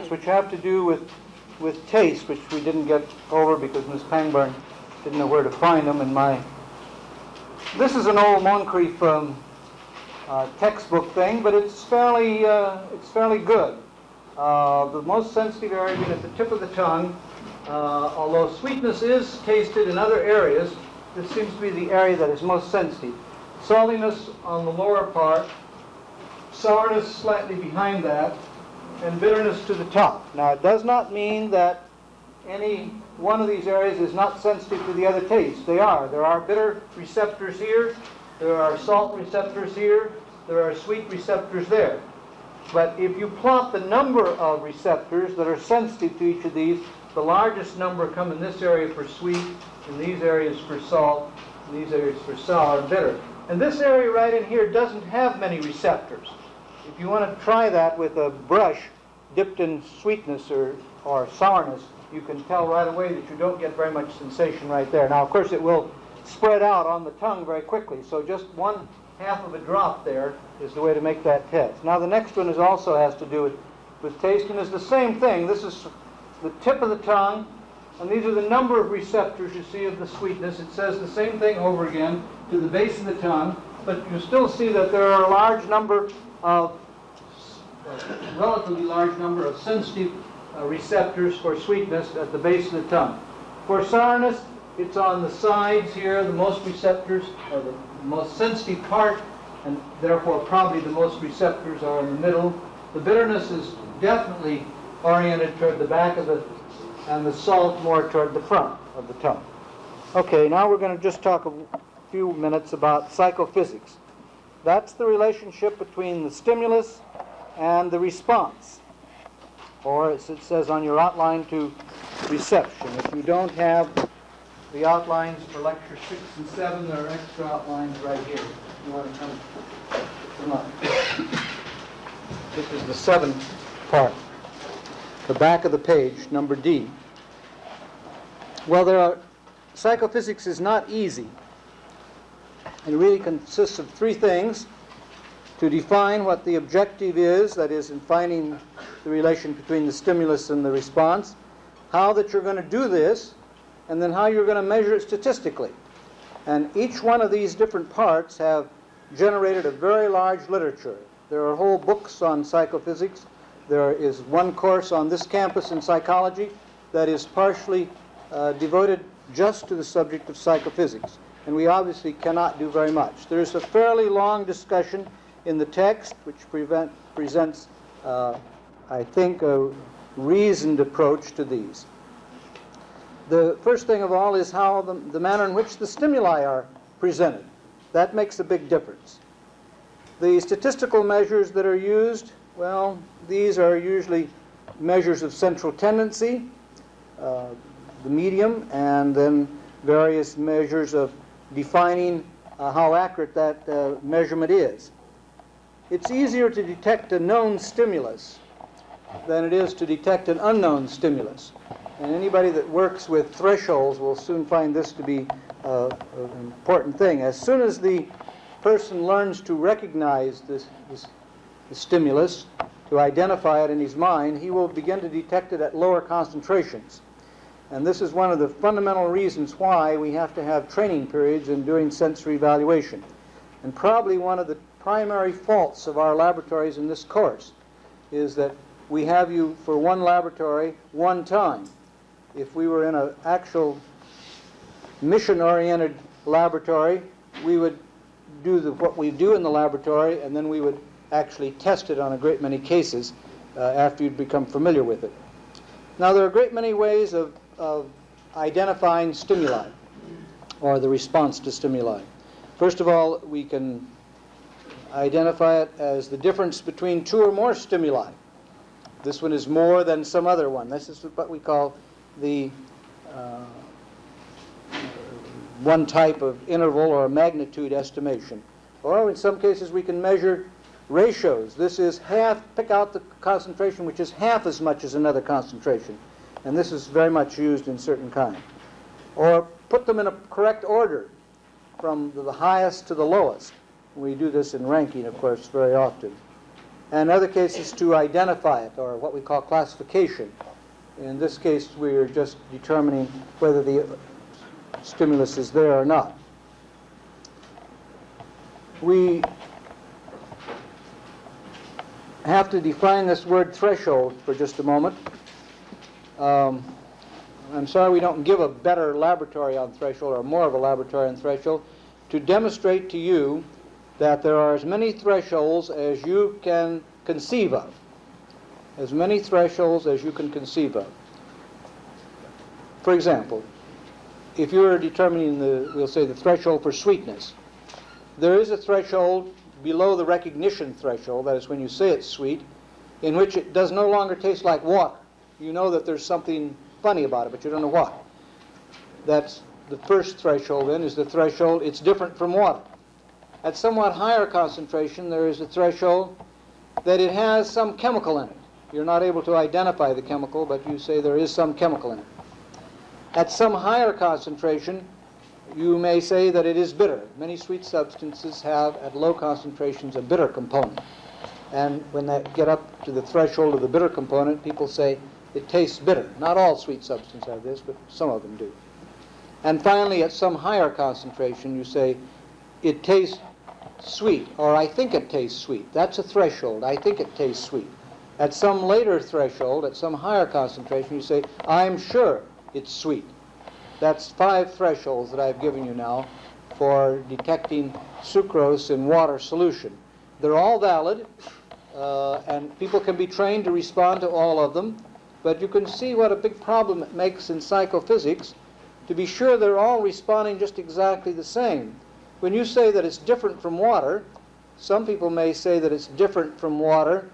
which have to do with taste, which we didn't get over because Ms. Pangburn didn't know where to find them in my... This is an old Moncrief textbook thing, but it's fairly good. The most sensitive area being at the tip of the tongue, although sweetness is tasted in other areas, this seems to be the area that is most sensitive. Saltiness on the lower part, sourness slightly behind that, and bitterness to the top. Now, it does not mean that any one of these areas is not sensitive to the other tastes. They are. There are bitter receptors here, there are salt receptors here, there are sweet receptors there. But if you plot the number of receptors that are sensitive to each of these, the largest number come in this area for sweet, in these areas for salt, in these areas for sour and bitter. And this area right in here doesn't have many receptors. If you want to try that with a brush dipped in sweetness or sourness, you can tell right away that you don't get very much sensation right there. Now, of course, it will spread out on the tongue very quickly, so just 1/2 of a drop there is the way to make that test. Now, the next one also has to do with taste, and is the same thing. This is the tip of the tongue, and these are the number of receptors you see of the sweetness. It says the same thing over again to the base of the tongue, but you still see that there are a relatively large number of sensitive receptors for sweetness at the base of the tongue. For sourness, it's on the sides here, the most receptors, or the most sensitive part, and therefore probably the most receptors are in the middle. The bitterness is definitely oriented toward the back of the, and the salt more toward the front of the tongue. Okay, now we're going to just talk a few minutes about psychophysics. That's the relationship between the stimulus and the response, or as it says on your outline, to reception. If you don't have the outlines for Lecture 6 and 7, there are extra outlines right here. You want to come on. This is the 7th part, the back of the page, number D. Well, psychophysics is not easy. It really consists of 3 things: to define what the objective is, that is, in finding the relation between the stimulus and the response, how that you're going to do this, and then how you're going to measure it statistically. And each one of these different parts have generated a very large literature. There are whole books on psychophysics. There is one course on this campus in psychology that is partially devoted just to the subject of psychophysics. And we obviously cannot do very much. There's a fairly long discussion in the text, which presents, I think, a reasoned approach to these. The first thing of all is how the manner in which the stimuli are presented. That makes a big difference. The statistical measures that are used, well, these are usually measures of central tendency, the medium, and then various measures of defining how accurate that measurement is. It's easier to detect a known stimulus than it is to detect an unknown stimulus. And anybody that works with thresholds will soon find this to be an important thing. As soon as the person learns to recognize the stimulus, to identify it in his mind, he will begin to detect it at lower concentrations. And this is one of the fundamental reasons why we have to have training periods in doing sensory evaluation. And probably one of the primary faults of our laboratories in this course is that we have you for one laboratory one time. If we were in an actual mission-oriented laboratory, we would do what we do in the laboratory, and then we would actually test it on a great many cases after you'd become familiar with it. Now, there are a great many ways of identifying stimuli, or the response to stimuli. First of all, we can identify it as the difference between 2 or more stimuli. This one is more than some other one. This is what we call the one type of interval or magnitude estimation. Or in some cases we can measure ratios. This is half, pick out the concentration which is half as much as another concentration. And this is very much used in certain kinds. Or put them in a correct order from the highest to the lowest. We do this in ranking, of course, very often. and in other cases to identify it, or what we call classification. In this case, we are just determining whether the stimulus is there or not. We have to define this word threshold for just a moment. I'm sorry we don't give a better laboratory on threshold, or more of a laboratory on threshold, to demonstrate to you that there are as many thresholds as you can conceive of. As many thresholds as you can conceive of. For example, if you are determining we'll say the threshold for sweetness, there is a threshold below the recognition threshold, that is when you say it's sweet, in which it does no longer taste like water. You know that there's something funny about it, but you don't know what. That's the first threshold then, is the threshold, it's different from water. At somewhat higher concentration, there is a threshold that it has some chemical in it. You're not able to identify the chemical, but you say there is some chemical in it. At some higher concentration, you may say that it is bitter. Many sweet substances have, at low concentrations, a bitter component. And when they get up to the threshold of the bitter component, people say it tastes bitter. Not all sweet substances have this, but some of them do. And finally, at some higher concentration, you say it tastes sweet, or I think it tastes sweet. That's a threshold. I think it tastes sweet. At some later threshold, at some higher concentration, you say, I'm sure it's sweet. That's 5 thresholds that I've given you now for detecting sucrose in water solution. They're all valid, and people can be trained to respond to all of them, but you can see what a big problem it makes in psychophysics to be sure they're all responding just exactly the same. When you say that it's different from water, some people may say that it's different from water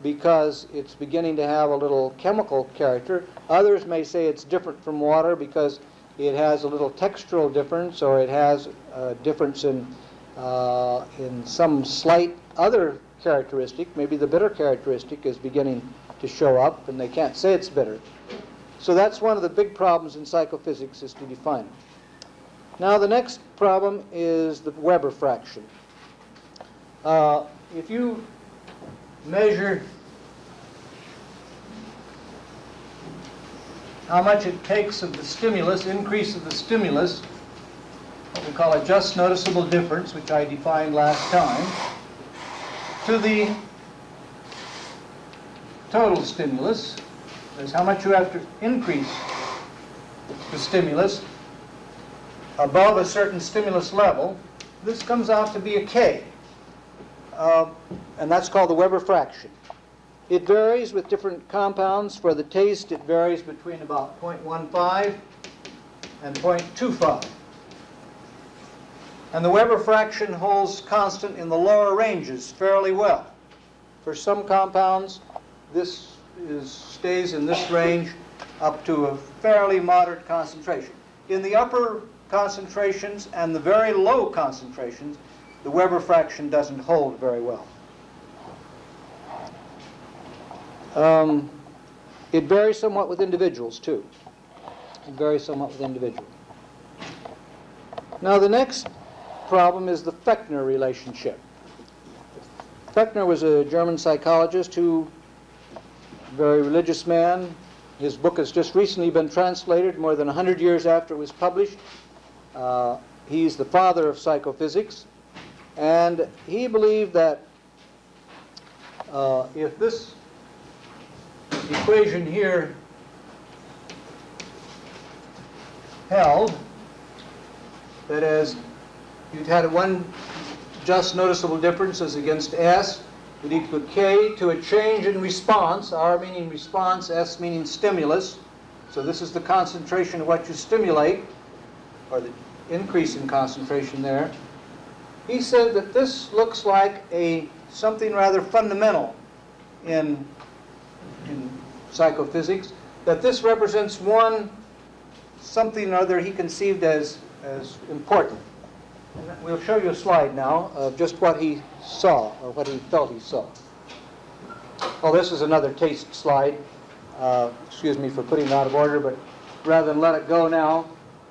because it's beginning to have a little chemical character. Others may say it's different from water because it has a little textural difference, or it has a difference in some slight other characteristic. Maybe the bitter characteristic is beginning to show up, and they can't say it's bitter. So that's one of the big problems in psychophysics, is to define it. Now the next problem is the Weber fraction. If you measure how much it takes of the stimulus, increase of the stimulus, what we call a just noticeable difference, which I defined last time, to the total stimulus, is how much you have to increase the stimulus above a certain stimulus level. This comes out to be a K, and that's called the Weber fraction. It varies with different compounds. For the taste, it varies between about 0.15 and 0.25. And the Weber fraction holds constant in the lower ranges fairly well. For some compounds, this stays in this range up to a fairly moderate concentration. In the upper concentrations and the very low concentrations, the Weber fraction doesn't hold very well. It varies somewhat with individuals, too. It varies somewhat with individuals. Now, the next problem is the Feckner relationship. Feckner was a German psychologist who, very religious man. His book has just recently been translated, more than 100 years after it was published. He's the father of psychophysics, and he believed that if this equation here held, that is, you'd had one just noticeable difference as against S would equal K to a change in response, R meaning response, S meaning stimulus. So this is the concentration of what you stimulate, or the increase in concentration there. He said that this looks like something rather fundamental in psychophysics, that this represents something or other he conceived as important. And we'll show you a slide now of just what he saw, or what he felt he saw. Oh, this is another taste slide. Excuse me for putting it out of order, but rather than let it go now,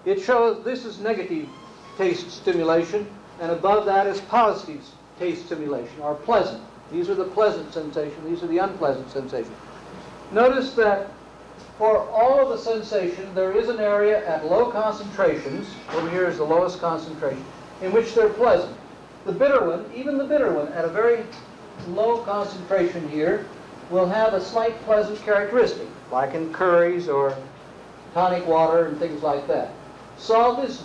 it shows this is negative taste stimulation, and above that is positive taste stimulation, or pleasant. These are the pleasant sensation. These are the unpleasant sensation. Notice that for all of the sensation, there is an area at low concentrations, over here is the lowest concentration, in which they're pleasant. The bitter one, even the bitter one, at a very low concentration here, will have a slight pleasant characteristic, like in curries or tonic water and things like that. Salt is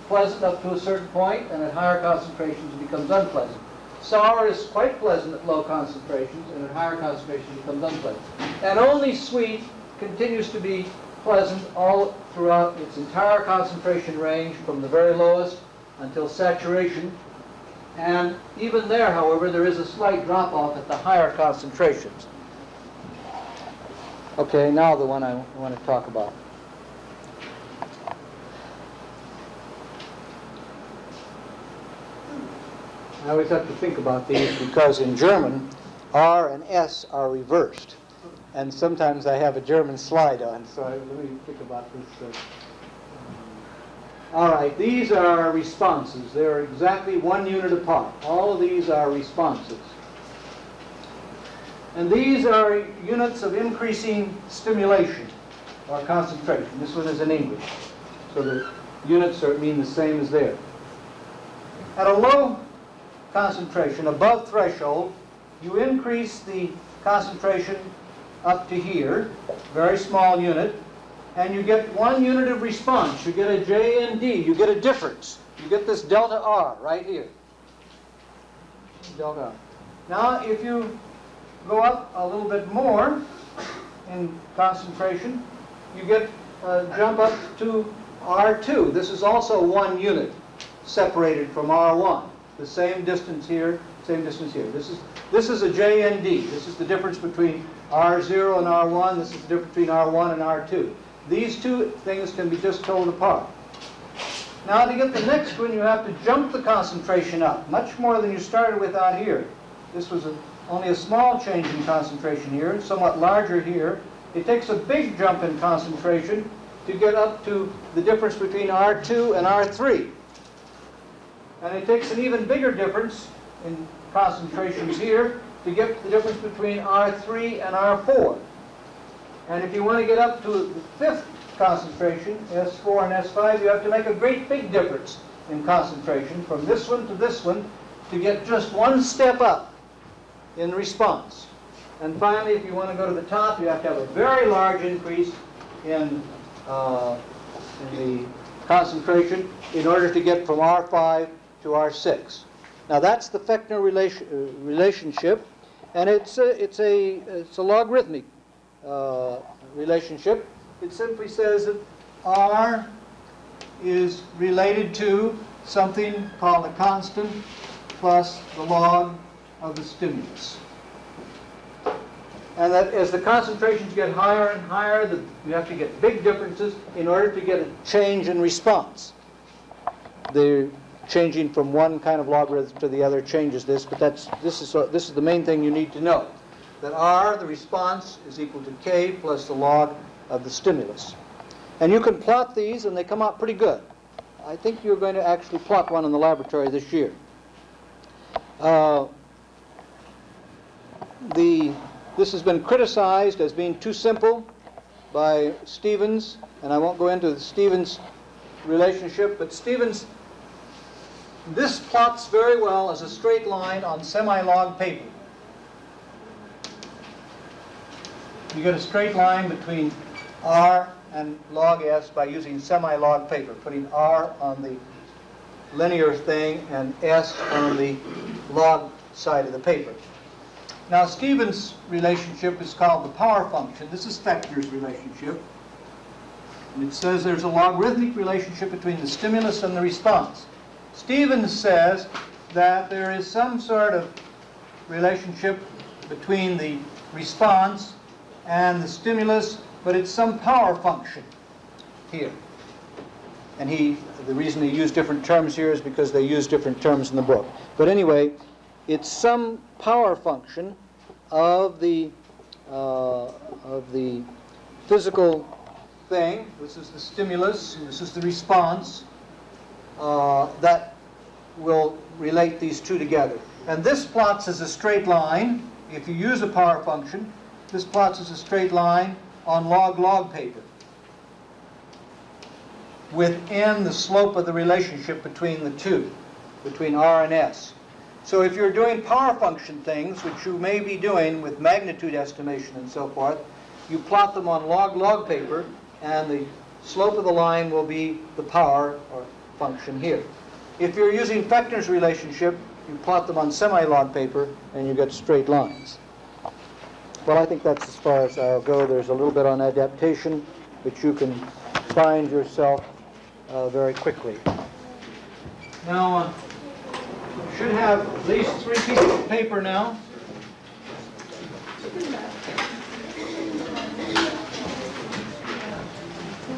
pleasant up to a certain point, and at higher concentrations it becomes unpleasant. Sour is quite pleasant at low concentrations, and at higher concentrations it becomes unpleasant. And only sweet continues to be pleasant all throughout its entire concentration range, from the very lowest until saturation. And even there, however, there is a slight drop-off at the higher concentrations. Okay, now the one I want to talk about. I always have to think about these because in German, R and S are reversed. And sometimes I have a German slide on, so let me think about this. All right, these are responses. They're exactly 1 unit apart. All of these are responses. And these are units of increasing stimulation or concentration. This one is in English. So the units mean the same as there. At a low concentration, above threshold, you increase the concentration up to here, very small unit, and you get 1 unit of response. You get a J and D. You get a difference. You get this delta R right here. Delta R. Now, if you go up a little bit more in concentration, you get a jump up to R2. This is also 1 unit separated from R1. The same distance here, same distance here. This is a J and D. This is the difference between R0 and R1. This is the difference between R1 and R2. These two things can be just told apart. Now, to get the next one, you have to jump the concentration up, much more than you started with out here. This was only a small change in concentration here, somewhat larger here. It takes a big jump in concentration to get up to the difference between R2 and R3. And it takes an even bigger difference in concentrations here to get the difference between R3 and R4. And if you want to get up to the 5th concentration, S4 and S5, you have to make a great big difference in concentration from this one to this one to get just 1 step up in response. And finally, if you want to go to the top, you have to have a very large increase in the concentration in order to get from R5 to R6. Now that's the Feckner relationship, and it's a logarithmic relationship. It simply says that R is related to something called a constant plus the log of the stimulus. And that as the concentrations get higher and higher, you have to get big differences in order to get a change in response. The changing from one kind of logarithm to the other changes this, but this is the main thing you need to know. That R, the response, is equal to K plus the log of the stimulus. And you can plot these, and they come out pretty good. I think you're going to actually plot one in the laboratory this year. This has been criticized as being too simple by Stevens, and I won't go into the Stevens relationship, but this plots very well as a straight line on semi-log paper. You get a straight line between R and log S by using semi-log paper, putting R on the linear thing and S on the log side of the paper. Now, Stevens' relationship is called the power function. This is Feckner's relationship. And it says there's a logarithmic relationship between the stimulus and the response. Stevens says that there is some sort of relationship between the response and the stimulus, but it's some power function here. And the reason he used different terms here is because they use different terms in the book. But anyway, it's some power function of the physical thing. This is the stimulus, and this is the response, that will relate these two together. And this plots as a straight line. If you use a power function, this plots as a straight line on log-log paper within the slope of the relationship between the two, between R and S. So if you're doing power function things, which you may be doing with magnitude estimation and so forth, you plot them on log-log paper, and the slope of the line will be the power or function here. If you're using Feckner's relationship, you plot them on semi-log paper, and you get straight lines. Well, I think that's as far as I'll go. There's a little bit on adaptation, which you can find yourself very quickly. Now, you should have at least 3 pieces of paper now.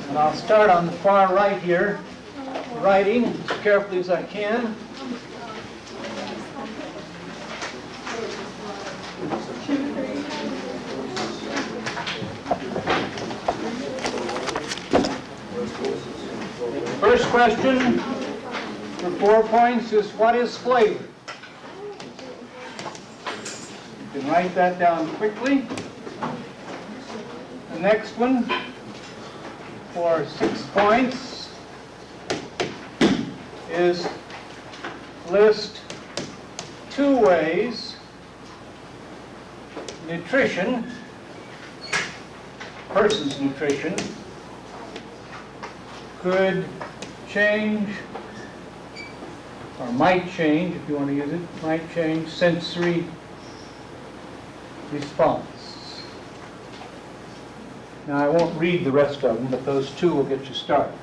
And I'll start on the far right here, writing as carefully as I can. First question for 4 points is, what is flavor? You can write that down quickly. The next one for 6 points is, list 2 ways nutrition, person's nutrition, could change, or might change, if you want to use it, might change sensory response. Now, I won't read the rest of them, but those 2 will get you started.